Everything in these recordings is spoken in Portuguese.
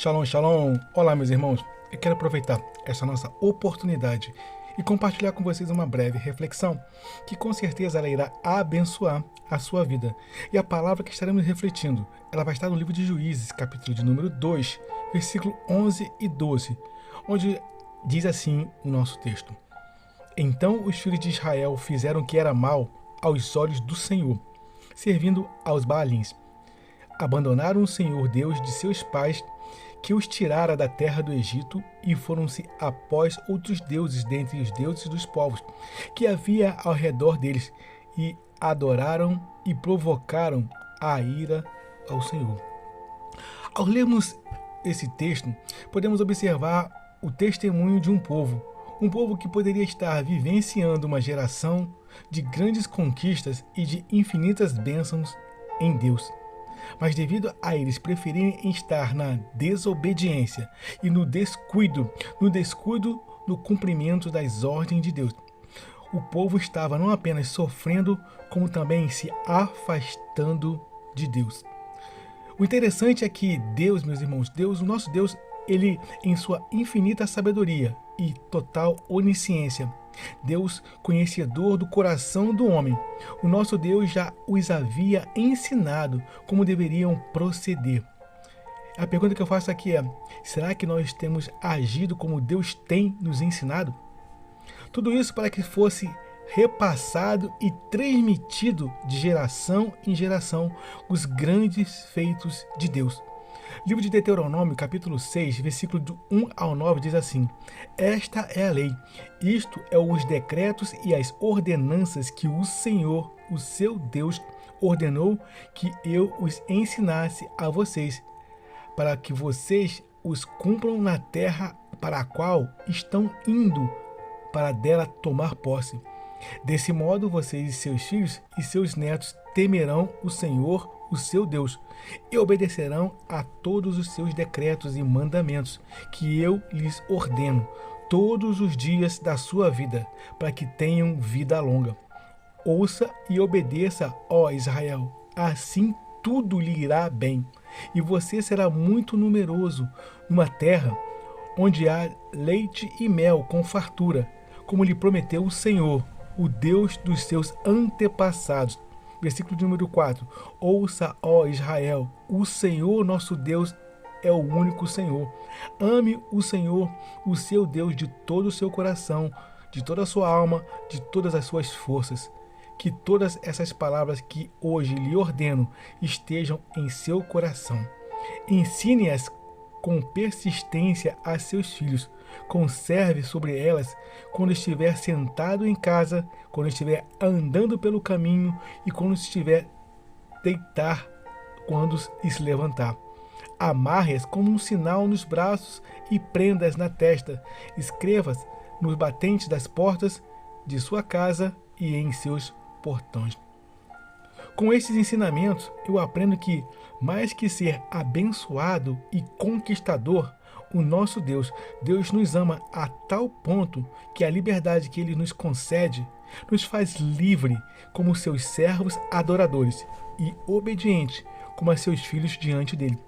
Shalom, shalom! Olá, meus irmãos! Eu quero aproveitar essa nossa oportunidade e compartilhar com vocês uma breve reflexão que com certeza ela irá abençoar a sua vida. E a palavra que estaremos refletindo, ela vai estar no livro de Juízes, capítulo de número 2, versículo 11 e 12, onde diz assim o nosso texto. Então os filhos de Israel fizeram o que era mal aos olhos do Senhor, servindo aos Baalins. Abandonaram o Senhor Deus de seus pais, que os tirara da terra do Egito, e foram-se após outros deuses dentre os deuses dos povos que havia ao redor deles, e adoraram e provocaram a ira ao Senhor. Ao lermos esse texto, podemos observar o testemunho de um povo que poderia estar vivenciando uma geração de grandes conquistas e de infinitas bênçãos em Deus. Mas devido a eles preferirem estar na desobediência e no descuido no cumprimento das ordens de Deus, o povo estava não apenas sofrendo, como também se afastando de Deus. O interessante é que Deus, meus irmãos, o nosso Deus, ele, em sua infinita sabedoria e total onisciência, Deus, conhecedor do coração do homem, o nosso Deus já os havia ensinado como deveriam proceder. A pergunta que eu faço aqui é: será que nós temos agido como Deus tem nos ensinado? Tudo isso para que fosse repassado e transmitido de geração em geração os grandes feitos de Deus. Livro de Deuteronômio, capítulo 6, versículo do 1 ao 9, diz assim: Esta é a lei, isto é os decretos e as ordenanças que o Senhor, o seu Deus, ordenou que eu os ensinasse a vocês, para que vocês os cumpram na terra para a qual estão indo, para dela tomar posse. Desse modo, vocês e seus filhos e seus netos temerão o Senhor, o seu Deus, e obedecerão a todos os seus decretos e mandamentos que eu lhes ordeno todos os dias da sua vida, para que tenham vida longa. Ouça e obedeça, ó Israel, assim tudo lhe irá bem, e você será muito numeroso numa terra onde há leite e mel com fartura, como lhe prometeu o Senhor, o Deus dos seus antepassados. Versículo número 4. Ouça, ó Israel, o Senhor nosso Deus é o único Senhor. Ame o Senhor, o seu Deus, de todo o seu coração, de toda a sua alma, de todas as suas forças. Que todas essas palavras que hoje lhe ordeno estejam em seu coração. Ensine-as com persistência a seus filhos. Conserve sobre elas quando estiver sentado em casa, quando estiver andando pelo caminho e quando estiver deitar, quando se levantar. Amarre-as como um sinal nos braços e prenda-as na testa. Escreva-as nos batentes das portas de sua casa e em seus portões. Com esses ensinamentos, eu aprendo que, mais que ser abençoado e conquistador, o nosso Deus nos ama a tal ponto que a liberdade que Ele nos concede nos faz livre como seus servos adoradores e obedientes como a seus filhos diante dele.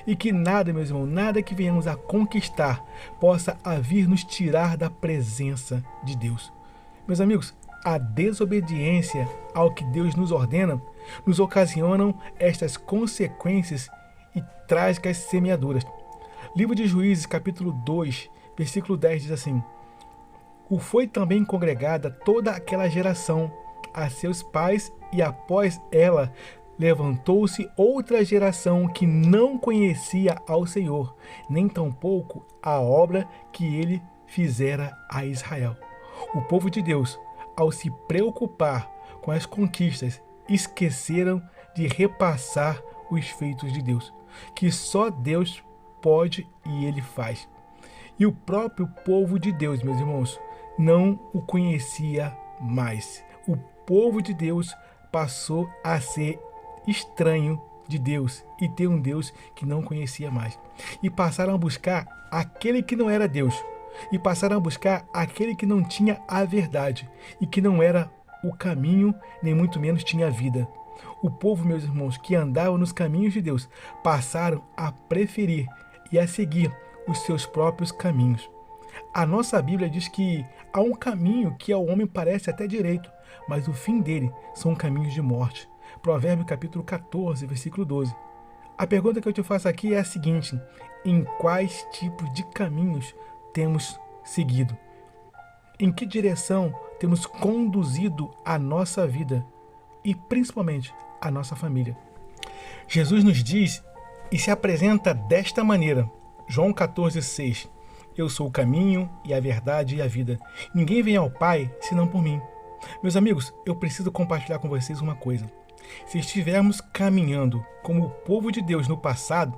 E que nada, meus irmãos, nada que venhamos a conquistar possa vir nos tirar da presença de Deus. Meus amigos, a desobediência ao que Deus nos ordena nos ocasionam estas consequências e trágicas semeaduras. Livro de Juízes, capítulo 2, versículo 10 diz assim: Foi também congregada toda aquela geração a seus pais, e após ela levantou-se outra geração que não conhecia ao Senhor, nem tampouco a obra que ele fizera a Israel. O povo de Deus, ao se preocupar com as conquistas, esqueceram de repassar os feitos de Deus, que só Deus pode e ele faz. E o próprio povo de Deus, meus irmãos, não o conhecia mais. O povo de Deus passou a ser estranho de Deus e ter um Deus que não conhecia mais. E passaram a buscar aquele que não era Deus. E passaram a buscar aquele que não tinha a verdade e que não era o caminho, nem muito menos tinha vida. O povo, meus irmãos, que andavam nos caminhos de Deus, passaram a preferir e a seguir os seus próprios caminhos. A nossa Bíblia diz que há um caminho que ao homem parece até direito, mas o fim dele são caminhos de morte. Provérbios capítulo 14, versículo 12. A pergunta que eu te faço aqui é a seguinte: em quais tipos de caminhos temos seguido? Em que direção temos conduzido a nossa vida e principalmente a nossa família? Jesus nos diz e se apresenta desta maneira. João 14,6. Eu sou o caminho e a verdade e a vida. Ninguém vem ao Pai senão por mim. Meus amigos, eu preciso compartilhar com vocês uma coisa. Se estivermos caminhando como o povo de Deus no passado,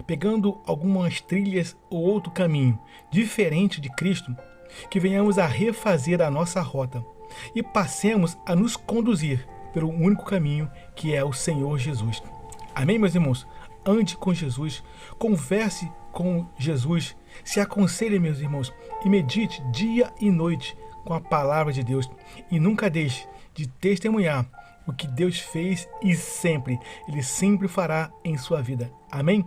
pegando algumas trilhas ou outro caminho diferente de Cristo, que venhamos a refazer a nossa rota e passemos a nos conduzir pelo único caminho que é o Senhor Jesus. Amém, meus irmãos? Ande com Jesus, converse com Jesus, se aconselhe, meus irmãos, e medite dia e noite com a palavra de Deus e nunca deixe de testemunhar o que Deus fez e Ele sempre fará em sua vida. Amém?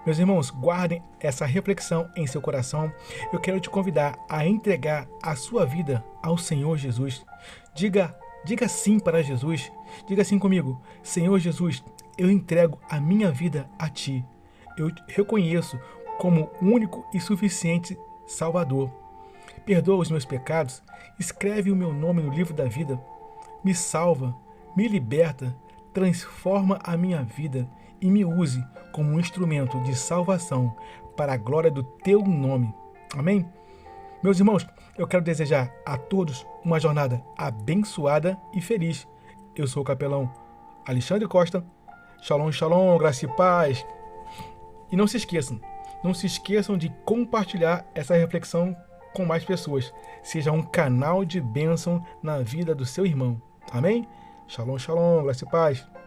Meus irmãos, guardem essa reflexão em seu coração. Eu quero te convidar a entregar a sua vida ao Senhor Jesus. Diga sim para Jesus. Diga assim comigo: Senhor Jesus, eu entrego a minha vida a Ti. Eu te reconheço como único e suficiente Salvador. Perdoa os meus pecados, escreve o meu nome no livro da vida, me salva, me liberta, transforma a minha vida e me use como um instrumento de salvação para a glória do Teu nome. Amém? Meus irmãos, eu quero desejar a todos uma jornada abençoada e feliz. Eu sou o capelão Alexandre Costa. Shalom, shalom, graça e paz. E não se esqueçam de compartilhar essa reflexão com mais pessoas. Seja um canal de bênção na vida do seu irmão. Amém? Shalom, shalom, graça e paz.